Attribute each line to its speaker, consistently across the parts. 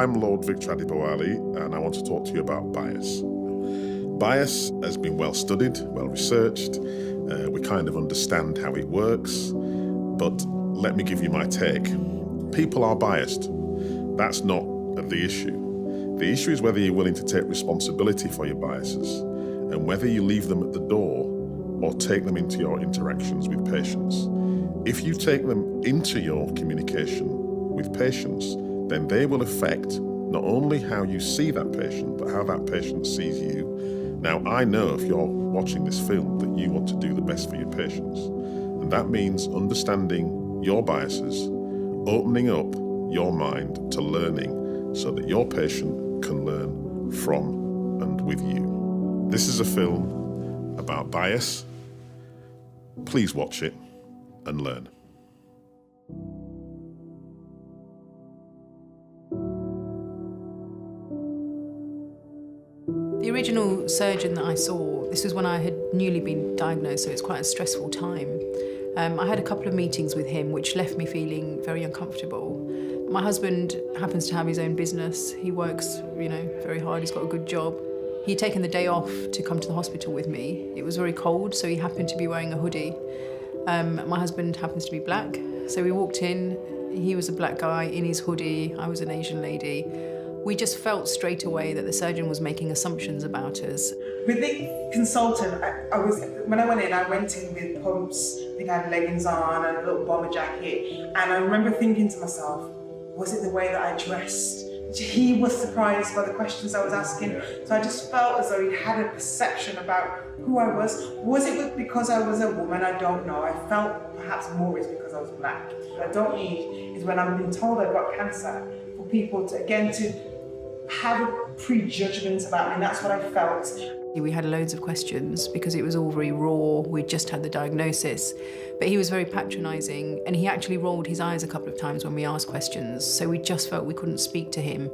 Speaker 1: I'm Lord Victor Adibowale, and I want to talk to you about bias. Bias has been well studied, well researched. We kind of understand how it works, but let me give you my take. People are biased. That's not the issue. The issue is whether you're willing to take responsibility for your biases and whether you leave them at the door or take them into your interactions with patients. If you take them into your communication with patients, then they will affect not only how you see that patient, but how that patient sees you. Now, I know if you're watching this film that you want to do the best for your patients, and that means understanding your biases, opening up your mind to learning so that your patient can learn from and with you. This is a film about bias. Please watch it and learn.
Speaker 2: The original surgeon that I saw, this was when I had newly been diagnosed, so it's quite a stressful time. I had a couple of meetings with him which left me feeling very uncomfortable. My husband happens to have his own business. He works, very hard. He's got a good job. He'd taken the day off to come to the hospital with me. It was very cold, so he happened to be wearing a hoodie. My husband happens to be black, so we walked in. He was a black guy in his hoodie. I was an Asian lady. We just felt straight away that the surgeon was making assumptions about us.
Speaker 3: With the consultant, when I went in with pumps. I think I had leggings on and a little bomber jacket. And I remember thinking to myself, was it the way that I dressed? He was surprised by the questions I was asking. So I just felt as though he had a perception about who I was. Was it because I was a woman? I don't know. I felt perhaps more it's because I was black. What I don't need is when I'm being told I've got cancer, for people to have a prejudgment about me, and that's what I felt.
Speaker 2: We had loads of questions because it was all very raw. We'd just had the diagnosis. But he was very patronising, and he actually rolled his eyes a couple of times when we asked questions, so we just felt we couldn't speak to him.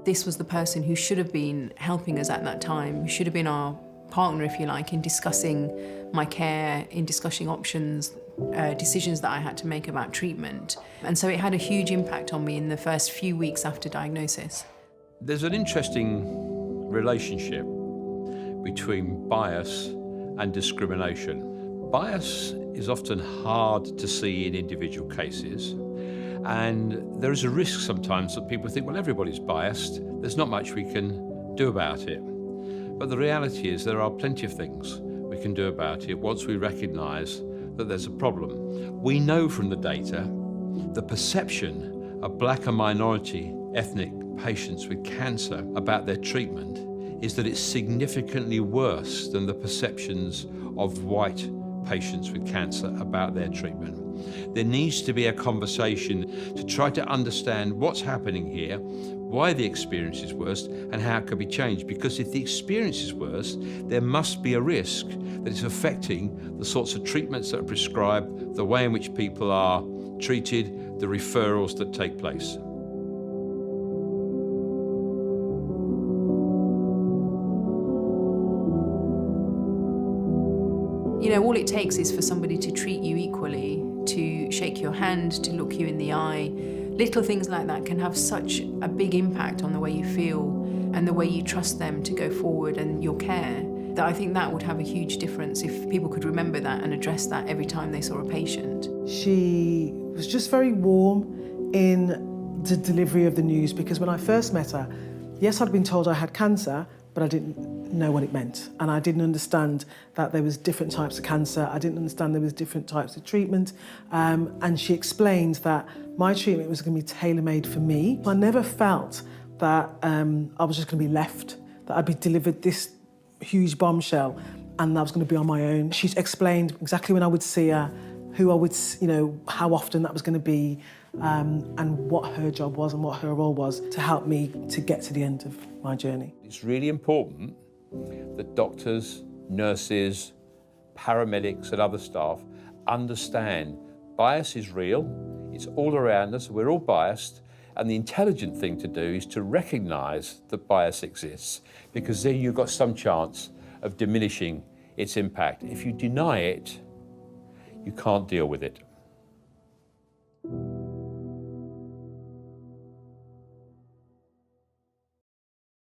Speaker 2: This was the person who should have been helping us at that time, who should have been our partner, if you like, in discussing my care, in discussing options, decisions that I had to make about treatment. And so it had a huge impact on me in the first few weeks after diagnosis.
Speaker 4: There's an interesting relationship between bias and discrimination. Bias is often hard to see in individual cases. And there is a risk sometimes that people think, well, everybody's biased. There's not much we can do about it. But the reality is there are plenty of things we can do about it once we recognise that there's a problem. We know from the data the perception of black and minority ethnic patients with cancer about their treatment is that it's significantly worse than the perceptions of white patients with cancer about their treatment. There needs to be a conversation to try to understand what's happening here, why the experience is worse, and how it can be changed. Because if the experience is worse, there must be a risk that it's affecting the sorts of treatments that are prescribed, the way in which people are treated, the referrals that take place.
Speaker 2: All it takes is for somebody to treat you equally, to shake your hand, to look you in the eye. Little things like that can have such a big impact on the way you feel and the way you trust them to go forward and your care, that I think that would have a huge difference if people could remember that and address that every time they saw a patient.
Speaker 5: She was just very warm in the delivery of the news, because when I first met her, yes, I'd been told I had cancer, but I didn't know what it meant. And I didn't understand that there was different types of cancer. I didn't understand there was different types of treatment. And she explained that my treatment was going to be tailor-made for me. I never felt that I was just going to be left, that I'd be delivered this huge bombshell and I was going to be on my own. She explained exactly when I would see her, who I would, how often that was going to be, and what her job was and what her role was to help me to get to the end of my journey.
Speaker 4: It's really important that doctors, nurses, paramedics and other staff understand bias is real, it's all around us, we're all biased, And the intelligent thing to do is to recognise that bias exists, because then you've got some chance of diminishing its impact. If you deny it, you can't deal with it.